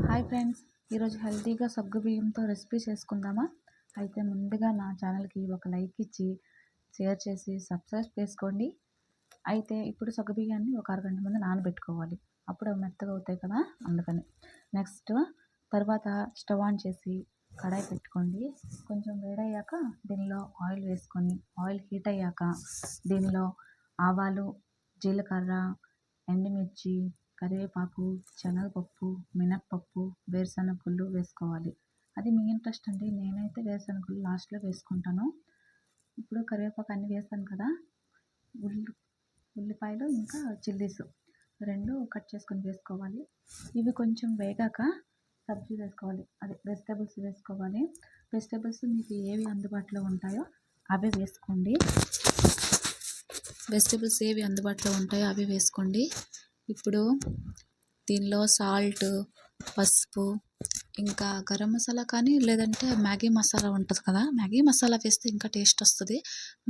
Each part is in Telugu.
హాయ్ ఫ్రెండ్స్, ఈరోజు హెల్తీగా సగ్గుబియ్యంతో రెసిపీ చేసుకుందామా? అయితే ముందుగా నా ఛానల్కి ఒక లైక్ ఇచ్చి షేర్ చేసి సబ్స్క్రైబ్ చేసుకోండి. అయితే ఇప్పుడు సగ్గుబియ్యాన్ని ఒక అరగంట ముందు నానబెట్టుకోవాలి. అప్పుడు అవి మెత్తగా అవుతాయి కదా, అందుకని. నెక్స్ట్ తర్వాత స్టవ్ ఆన్ చేసి కడాయి పెట్టుకోండి. కొంచెం వేడయ్యాక దీనిలో ఆయిల్ వేసుకొని, ఆయిల్ హీట్ అయ్యాక దీనిలో ఆవాలు, జీలకర్ర, ఎండుమిర్చి, కరివేపాకు, శనగపప్పు, మినప్పప్పు, వేరుశనగ వేసుకోవాలి. అది మీ ఇంట్రెస్ట్ అండి. నేనైతే వేరుశనగ లాస్ట్లో వేసుకుంటాను. ఇప్పుడు కరివేపాకు అన్నీ వేసాను కదా, ఉల్లిపాయలు ఇంకా చిల్లీస్ 2 కట్ చేసుకొని వేసుకోవాలి. ఇవి కొంచెం వేగాక సబ్జీ వేసుకోవాలి, అదే వెజిటేబుల్స్ వేసుకోవాలి. వెజిటేబుల్స్ మీకు ఏవి అందుబాటులో ఉంటాయో అవే వేసుకోండి. అవి వేసుకోండి. ఇప్పుడు దీనిలో సాల్ట్, పసుపు, ఇంకా గరం మసాలా కానీ లేదంటే మ్యాగీ మసాలా ఉంటుంది కదా, మ్యాగీ మసాలా వేస్తే ఇంకా టేస్ట్ వస్తుంది.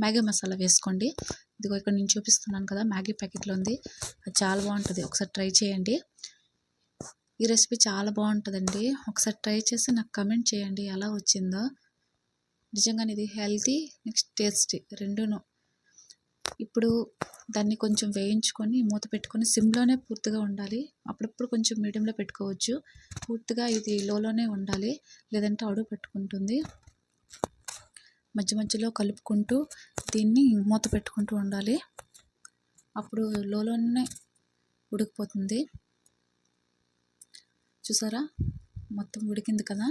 మ్యాగీ మసాలా వేసుకోండి. ఇదిగో ఇక్కడ నేను చూపిస్తున్నాను కదా, మ్యాగీ ప్యాకెట్లో ఉంది. అది చాలా బాగుంటుంది, ఒకసారి ట్రై చేయండి. ఈ రెసిపీ చాలా బాగుంటుందండి. ఒకసారి ట్రై చేసి నాకు కమెంట్ చేయండి ఎలా వచ్చిందో. నిజంగానే ఇది హెల్తీ నెక్స్ట్ టేస్టీ రెండును. ఇప్పుడు దాన్ని కొంచెం వేయించుకొని మూత పెట్టుకొని సిమ్లోనే పూర్తిగా ఉండాలి. అప్పుడప్పుడు కొంచెం మీడియంలో పెట్టుకోవచ్చు. పూర్తిగా ఇది లోలోనే ఉండాలి, లేదంటే అడుగు పెట్టుకుంటుంది. మధ్య మధ్యలో కలుపుకుంటూ దీన్ని మూత పెట్టుకుంటూ ఉండాలి. అప్పుడు లోలోనే ఉడికిపోతుంది. చూసారా, మొత్తం ఉడికింది కదా.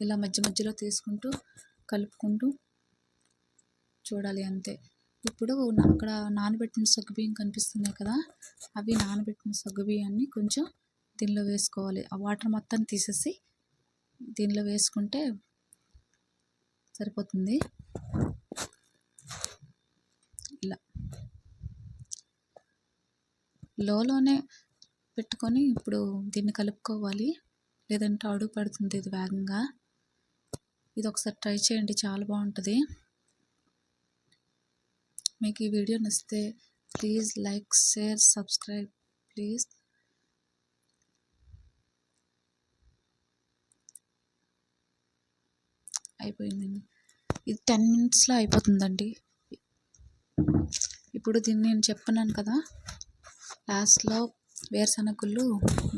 ఇలా మధ్య మధ్యలో తీసుకుంటూ కలుపుకుంటూ చూడాలి, అంతే. ఇప్పుడు అక్కడ నానబెట్టిన సగ్గుబియ్యం కనిపిస్తున్నాయి కదా, అవి నానబెట్టిన సగ్గుబియ్యాన్ని కొంచెం దీనిలో వేసుకోవాలి. ఆ వాటర్ మొత్తం తీసేసి దీనిలో వేసుకుంటే సరిపోతుంది. ఇలా లోనే పెట్టుకొని ఇప్పుడు దీన్ని కలుపుకోవాలి, లేదంటే అడుగు పడుతుంది ఇది వేగంగా. ఇది ఒకసారి ట్రై చేయండి, చాలా బాగుంటుంది. మీకు ఈ వీడియో నచ్చితే please like, share, subscribe please. అయిపోయిందండి, ఇది 10 minutesలో అయిపోతుందండి. ఇప్పుడు దీన్ని నేను చెప్పన్నాను కదా, లాస్ట్లో వేరుశనగ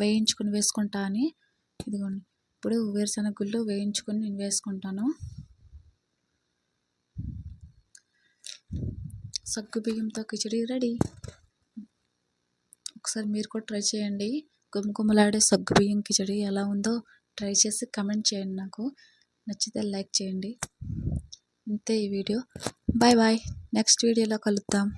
వేయించుకొని వేసుకుంటా అని. ఇదిగోండి, ఇప్పుడు వేరుశనగ వేయించుకొని నేను వేసుకుంటాను. సగ్గుబియ్యంతో కిచడీ రెడీ. ఒకసారి మీరు కూడా ట్రై చేయండి. గుమగుమలాడే సగ్గుబియ్యం కిచడీ ఎలా ఉందో ట్రై చేసి కమెంట్ చేయండి. నాకు నచ్చితే లైక్ చేయండి. ఇంతే ఈ వీడియో. బాయ్ బాయ్, నెక్స్ట్ వీడియోలో కలుద్దాం.